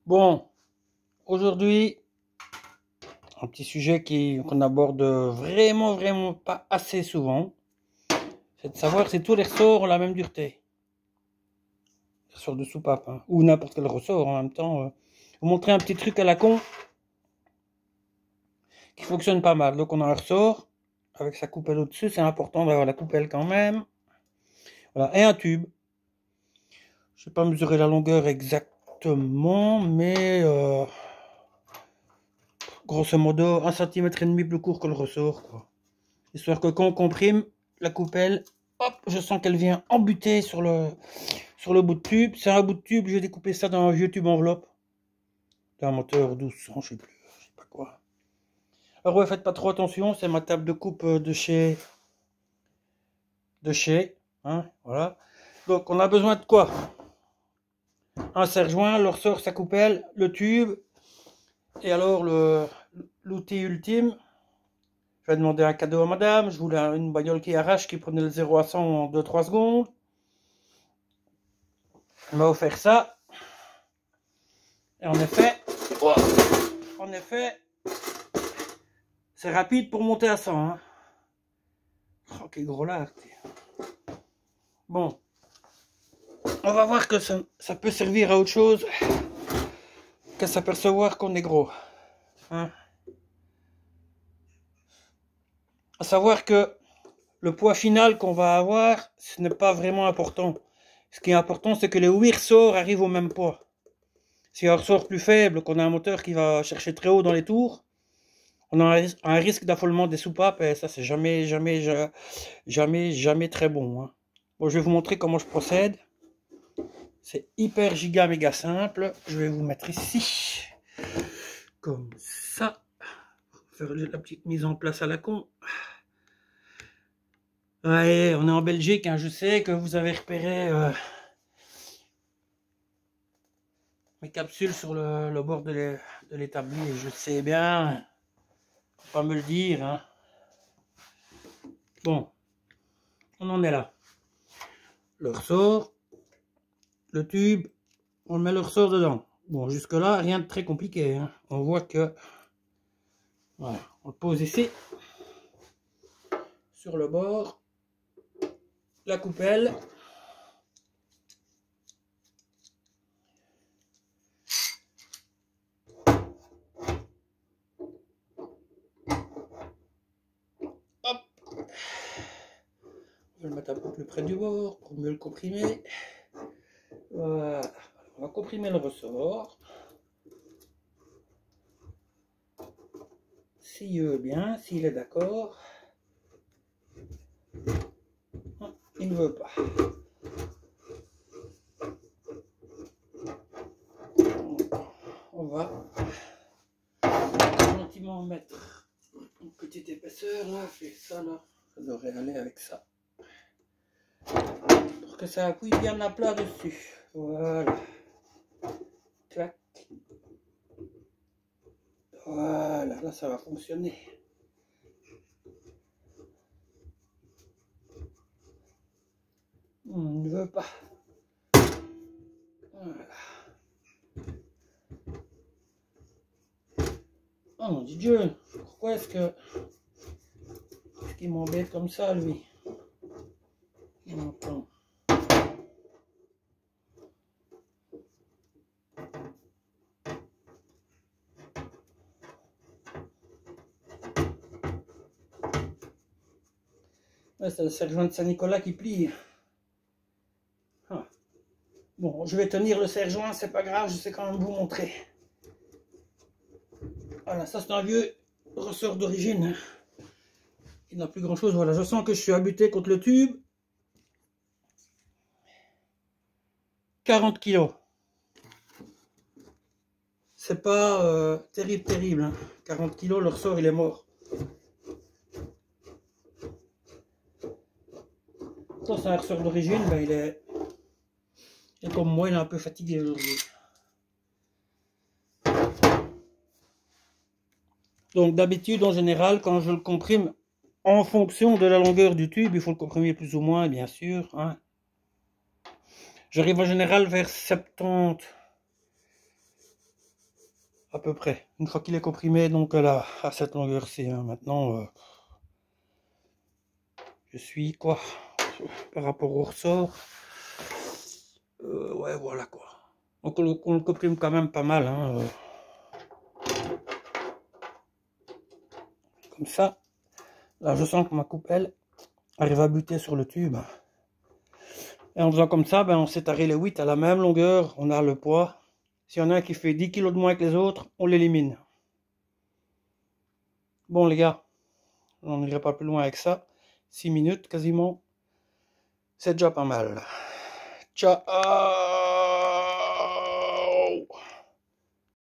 Bon, aujourd'hui, un petit sujet qu'on aborde vraiment pas assez souvent, c'est de savoir si tous les ressorts ont la même dureté. Ressort de soupape, hein, ou n'importe quel ressort en même temps. Vous montrer un petit truc à la con qui fonctionne pas mal. Donc on a un ressort avec sa coupelle au-dessus, c'est important d'avoir la coupelle quand même. Voilà, et un tube. Je sais pas mesurer la longueur exactement, mais grosso modo 1,5 cm plus court que le ressort, quoi. Histoire que quand on comprime la coupelle, hop, je sens qu'elle vient embuter sur le bout de tube. C'est un bout de tube, je vais découper ça dans un vieux tube enveloppe. D'un moteur 1200, je sais plus, je sais pas quoi. Alors ouais, faites pas trop attention, c'est ma table de coupe de chez, hein, voilà. Donc on a besoin de quoi? Un serre-joint, le ressort, sa coupelle, le tube, et alors l'outil ultime. Je vais demander un cadeau à madame, je voulais une bagnole qui arrache, qui prenait le 0 à 100 en 2-3 secondes. Elle m'a offert ça. Et en effet, c'est rapide pour monter à 100. Hein. Oh, quel gros lard. Bon, on va voir que ça peut servir à autre chose qu'à s'apercevoir qu'on est gros. Hein. À savoir que le poids final qu'on va avoir, ce n'est pas vraiment important. Ce qui est important, c'est que les 8 ressorts arrivent au même poids. Si un ressort plus faible, qu'on a un moteur qui va chercher très haut dans les tours, on a un risque d'affolement des soupapes et ça c'est jamais très bon. Hein. Bon, je vais vous montrer comment je procède. C'est hyper giga méga simple. Je vais vous mettre ici, comme ça. Faire la petite mise en place à la con. Ouais, on est en Belgique, hein, je sais que vous avez repéré mes capsules sur le bord de l'établi, je sais bien. Faut pas me le dire, hein. Bon, on en est là. Le ressort, le tube, on met le ressort dedans. Bon, jusque là, rien de très compliqué. Hein. On voit que... Voilà, on le pose ici. Sur le bord. La coupelle. Hop. On va le mettre un peu plus près du bord pour mieux le comprimer. Voilà. On va comprimer le ressort. S'il veut bien, s'il est d'accord. Il ne veut pas. On va gentiment mettre une petite épaisseur là, et ça là, ça devrait aller avec ça. Pour que ça appuie bien à plat dessus. Voilà. Clac. Voilà, là ça va fonctionner. On ne veut pas. Voilà. Oh mon Dieu, pourquoi est-ce qu'il m'embête comme ça lui? Attends. Ouais, c'est le serre-joint de Saint-Nicolas qui plie. Ah. Bon, je vais tenir le serre-joint, c'est pas grave, je sais quand même vous montrer. Voilà, ça c'est un vieux ressort d'origine. Il n'a plus grand chose. Voilà, je sens que je suis abuté contre le tube. 40 kg. C'est pas terrible. Hein. 40 kg, le ressort il est mort. Ça c'est un ressort d'origine, ben, il est comme moi, il est un peu fatigué aujourd'hui. Donc d'habitude, en général, quand je le comprime en fonction de la longueur du tube, il faut le comprimer plus ou moins, bien sûr. Hein. J'arrive en général vers 70 à peu près. Une fois qu'il est comprimé, donc là, à cette longueur-ci, hein. Maintenant, je suis quoi par rapport au ressort. Ouais, voilà quoi. Donc on le comprime quand même pas mal, hein, comme ça. Là, je sens que ma coupelle arrive à buter sur le tube. Et en faisant comme ça, ben, on séparait les 8 à la même longueur, on a le poids. S'il y en a un qui fait 10 kg de moins que les autres, on l'élimine. Bon les gars, on n'irait pas plus loin avec ça. 6 minutes quasiment, c'est déjà pas mal. Ciao.